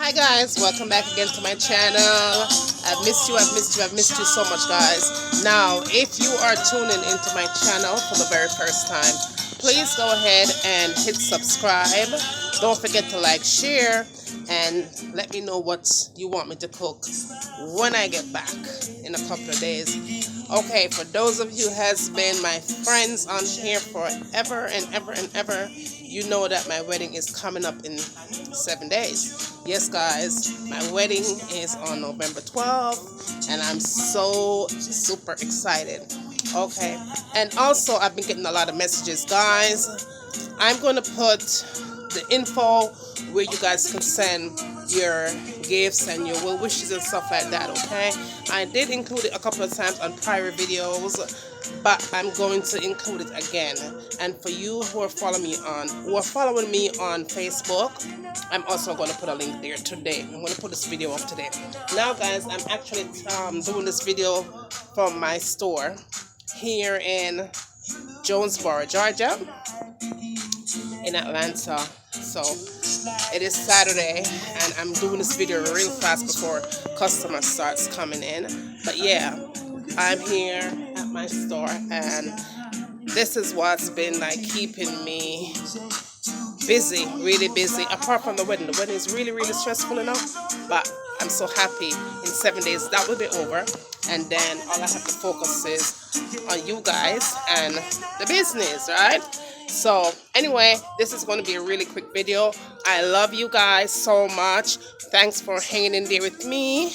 Hi guys, welcome back again to my channel. I've missed you so much guys. Now, if you are tuning into my channel for the very first time, please go ahead and hit subscribe. Don't forget to like, share, and let me know what you want me to cook when I get back in a couple of days. Okay, for those of you who has been my friends on here forever and ever, you know that my wedding is coming up in 7 days. Yes, guys, my wedding is on November 12th, and I'm so super excited. Okay, and also I've been getting a lot of messages, guys. I'm going to put the info where you guys can send your gifts and your well wishes and stuff like that. Okay, I did include it a couple of times on prior videos, but I'm going to include it again. And for you who are following me on Facebook, I'm also going to put a link there today. I'm going to put this video up today. Now guys, I'm actually doing this video from my store here in Jonesboro, Georgia, in Atlanta. So it is Saturday and I'm doing this video real fast before customer starts coming in. But yeah, I'm here at my store and this is what's been like keeping me busy, really busy. Apart from the wedding is really stressful enough, but I'm so happy in 7 days that will be over, and then all I have to focus is on you guys and the business, right? So anyway, this is going to be a really quick video. I love you guys so much. Thanks for hanging in there with me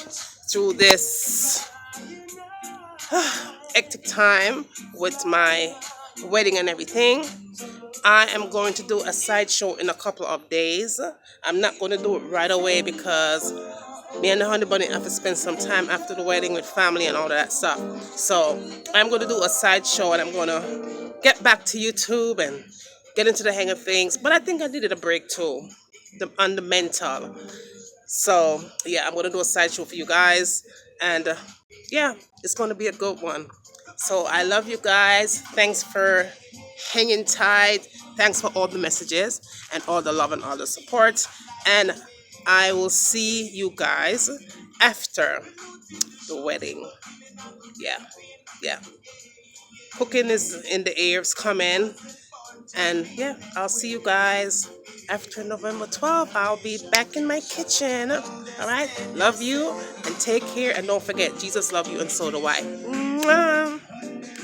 through this hectic time with my wedding and everything. I am going to do a sideshow in a couple of days. I'm not going to do it right away because me and the honey bunny have to spend some time after the wedding with family and all that stuff. So I'm going to do a sideshow and I'm going to get back to YouTube and get into the hang of things. But I think I needed a break too, on the mental. So yeah, I'm going to do a sideshow for you guys. And yeah, it's going to be a good one. So I love you guys. Thanks for hanging tight. Thanks for all the messages and all the love and all the support. And I will see you guys after the wedding. Yeah. Cooking is in the air, it's coming. And yeah, I'll see you guys after November 12th. I'll be back in my kitchen. All right. Love you and take care. And don't forget, Jesus loves you and so do I. Mwah!